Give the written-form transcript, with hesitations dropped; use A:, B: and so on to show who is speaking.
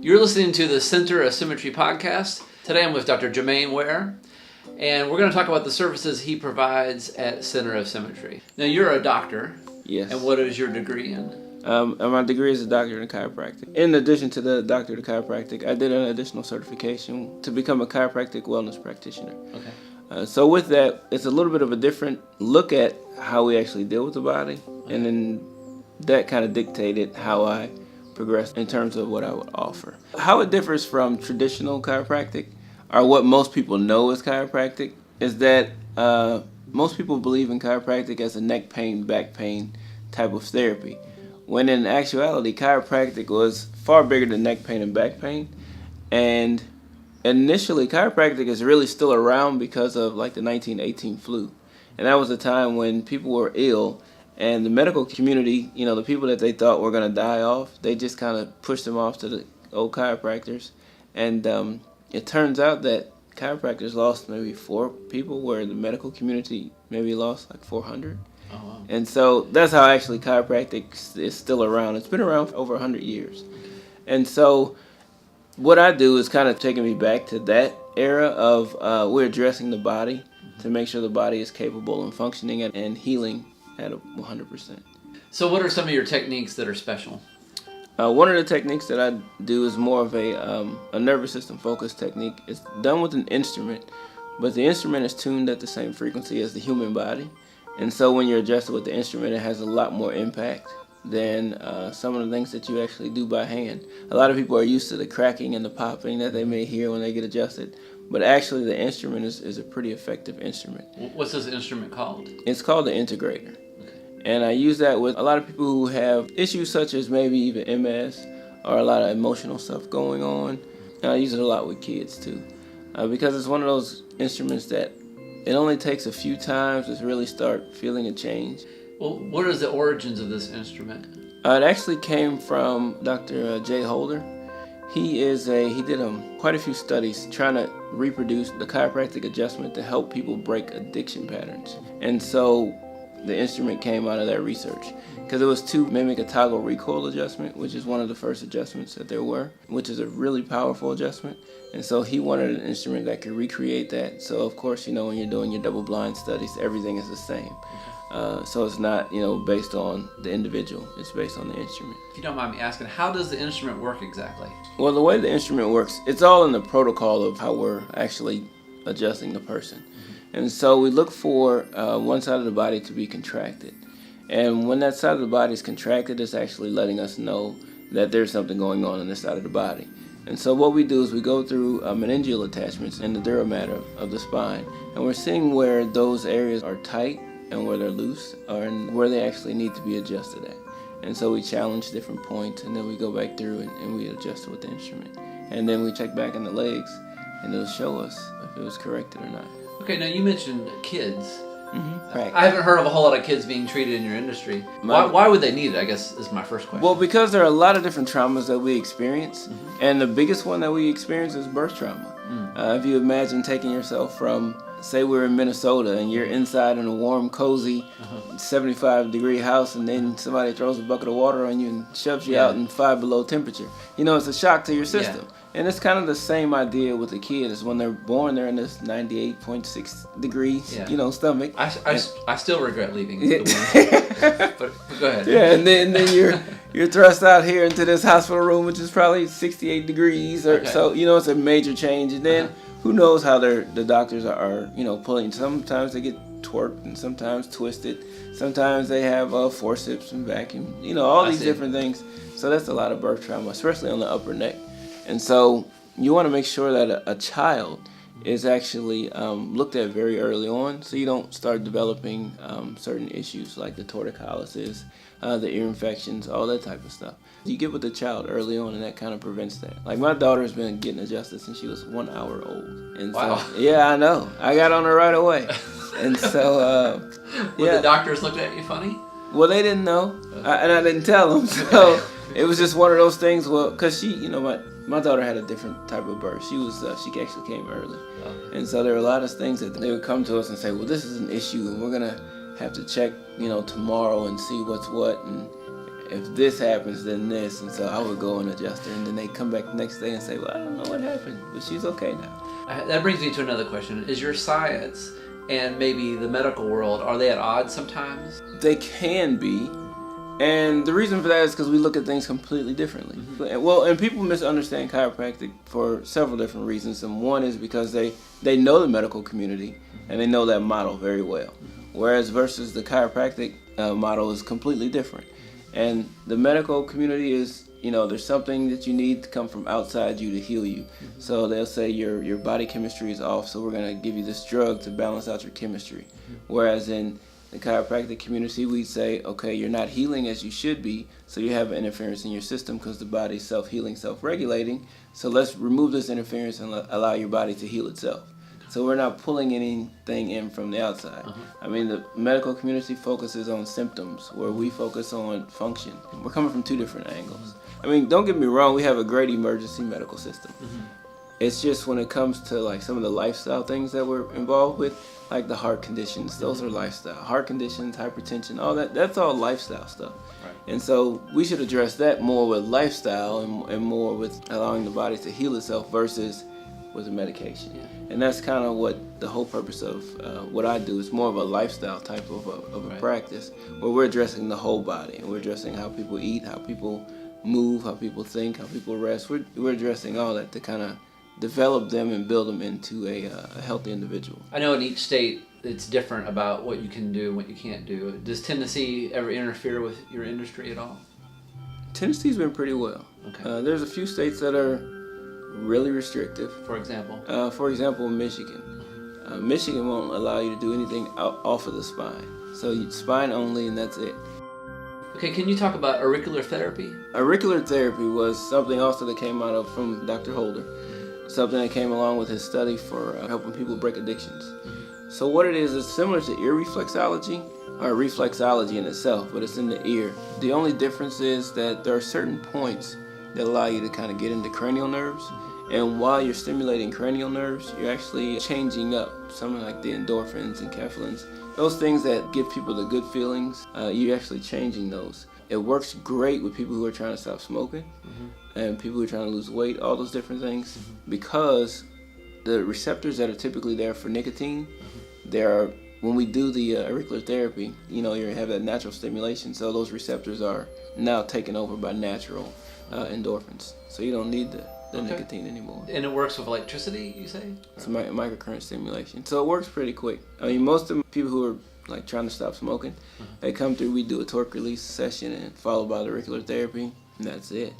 A: You're listening to the Center of Symmetry podcast. Today I'm with Dr. JERMAINE WARE, and we're going to talk about the services he provides at Center of Symmetry. Now, you're a doctor.
B: Yes.
A: And what is your degree in?
B: My degree is a doctorate in chiropractic. In addition to the doctorate of chiropractic, I did an additional certification to become a chiropractic wellness practitioner.
A: Okay.
B: So with that, it's a little bit of a different look at how we actually deal with the body, and then that kind of dictated how I progressed in terms of what I would offer. How it differs from traditional chiropractic, or what most people know as chiropractic, is that most people believe in chiropractic as a neck pain, back pain type of therapy, when in actuality, chiropractic was far bigger than neck pain and back pain. And initially, chiropractic is really still around because of like the 1918 flu. And that was a time when people were ill, and the medical community, the people that they thought were going to die off, they just kind of pushed them off to the old chiropractors. And it turns out that chiropractors lost maybe 4 people, where the medical community maybe lost like 400.
A: Oh, wow.
B: And so that's how actually chiropractic is still around. It's been around for over 100 years. And so what I do is kind of taking me back to that era of we're addressing the body to make sure the body is capable and functioning and healing at 100%.
A: So what are some of your techniques that are special?
B: One of the techniques that I do is more of a nervous system focused technique. It's done with an instrument, but the instrument is tuned at the same frequency as the human body. And so when you're adjusted with the instrument, it has a lot more impact than some of the things that you actually do by hand. A lot of people are used to the cracking and the popping that they may hear when they get adjusted, but actually the instrument is a pretty effective instrument.
A: What's this instrument called?
B: It's called the integrator. And I use that with a lot of people who have issues such as maybe even MS or a lot of emotional stuff going on. And I use it a lot with kids too, because it's one of those instruments that it only takes a few times to really start feeling a change.
A: Well, what is the origins of this instrument?
B: It actually came from Dr. Jay Holder. He did quite a few studies trying to reproduce the chiropractic adjustment to help people break addiction patterns. And so the instrument came out of that research, because it was to mimic a toggle recoil adjustment, which is one of the first adjustments that there were, which is a really powerful adjustment. And so he wanted an instrument that could recreate that. So of course, when you're doing your double blind studies, everything is the same. So it's not, based on the individual, it's based on the instrument.
A: If you don't mind me asking, how does the instrument work exactly?
B: Well, the way the instrument works, it's all in the protocol of how we're actually adjusting the person. And so we look for one side of the body to be contracted. And when that side of the body is contracted, it's actually letting us know that there's something going on this side of the body. And so what we do is we go through meningeal attachments in the dura mater of the spine, and we're seeing where those areas are tight and where they're loose, and where they actually need to be adjusted at. And so we challenge different points, and then we go back through and we adjust it with the instrument. And then we check back in the legs, and it'll show us if it was corrected or not.
A: Okay, now you mentioned kids.
B: Mm-hmm. Right.
A: I haven't heard of a whole lot of kids being treated in your industry. Why would they need it, I guess, is my first question.
B: Well, because there are a lot of different traumas that we experience, and the biggest one that we experience is birth trauma. If you imagine taking yourself from, say we're in Minnesota, and you're inside in a warm, cozy, 75-degree house, and then somebody throws a bucket of water on you and shoves you out in 5 below temperature. It's a shock to your system. Yeah. And it's kind of the same idea with the kids. When they're born, they're in this 98.6 degrees, stomach.
A: I still regret leaving the womb. But go ahead.
B: Yeah, and then you're thrust out here into this hospital room, which is probably 68 degrees or so. It's a major change. And then who knows how the doctors are pulling. Sometimes they get torqued and sometimes twisted. Sometimes they have forceps and vacuum. All these different things. So that's a lot of birth trauma, especially on the upper neck. And so you want to make sure that a child is actually looked at very early on, so you don't start developing certain issues like the torticollisis, the ear infections, all that type of stuff. You get with the child early on, and that kind of prevents that. Like my daughter's been getting adjusted since she was 1 hour old. And
A: wow.
B: So, yeah, I know. I got on her right away. And so,
A: Were the doctors looking at you funny?
B: Well, they didn't know, and I didn't tell them. So it was just one of those things. Well, because she, my daughter had a different type of birth. She actually came early. Okay. And so there were a lot of things that they would come to us and say, well, this is an issue, and we're going to have to check, tomorrow and see what's what. if this happens, then this. And so I would go and adjust her. And then they come back the next day and say, well, I don't know what happened, but she's okay now.
A: That brings me to another question. Is your science and maybe the medical world, are they at odds sometimes?
B: They can be. And the reason for that is because we look at things completely differently.
A: Mm-hmm.
B: Well, and people misunderstand chiropractic for several different reasons. And one is because they know the medical community and they know that model very well.
A: Mm-hmm.
B: Whereas versus the chiropractic model is completely different. And the medical community is, there's something that you need to come from outside you to heal you. Mm-hmm. So they'll say your body chemistry is off, so we're going to give you this drug to balance out your chemistry. Mm-hmm. Whereas in the chiropractic community, we say, okay, you're not healing as you should be, so you have an interference in your system because the body's self-healing, self-regulating. So let's remove this interference and allow your body to heal itself. So we're not pulling anything in from the outside.
A: Uh-huh.
B: I mean, the medical community focuses on symptoms, where we focus on function. We're coming from two different angles. I mean, don't get me wrong, we have a great emergency medical system. Mm-hmm. It's just when it comes to like some of the lifestyle things that we're involved with, like the heart conditions, those are lifestyle. Heart conditions, hypertension, all that's all lifestyle stuff. Right. And so we should address that more with lifestyle and more with allowing the body to heal itself versus with a medication. Yeah. And that's kind of what the whole purpose of what I do is more of a lifestyle type of a practice, where we're addressing the whole body and we're addressing how people eat, how people move, how people think, how people rest. We're addressing all that to kind of develop them and build them into a healthy individual.
A: I know in each state it's different about what you can do and what you can't do. Does Tennessee ever interfere with your industry at all?
B: Tennessee's been pretty well.
A: Okay.
B: There's a few states that are really restrictive.
A: For example?
B: Michigan. Michigan won't allow you to do anything off of the spine. So spine only, and that's it.
A: Okay, can you talk about auricular therapy?
B: Auricular therapy was something also that came out from Dr. Holder. Something that came along with his study for helping people break addictions. So what it is similar to ear reflexology, or reflexology in itself, but it's in the ear. The only difference is that there are certain points that allow you to kind of get into cranial nerves. And while you're stimulating cranial nerves, you're actually changing up something like the endorphins and enkephalins. Those things that give people the good feelings, you're actually changing those. It works great with people who are trying to stop smoking and people who are trying to lose weight, all those different things, because the receptors that are typically there for nicotine, when we do the auricular therapy, you have that natural stimulation, so those receptors are now taken over by natural endorphins. So you don't need the nicotine anymore.
A: And it works with electricity, you say?
B: It's microcurrent stimulation. So it works pretty quick. I mean, most of the people who are like trying to stop smoking, they come through, we do a torque release session and followed by the auricular therapy, and that's it.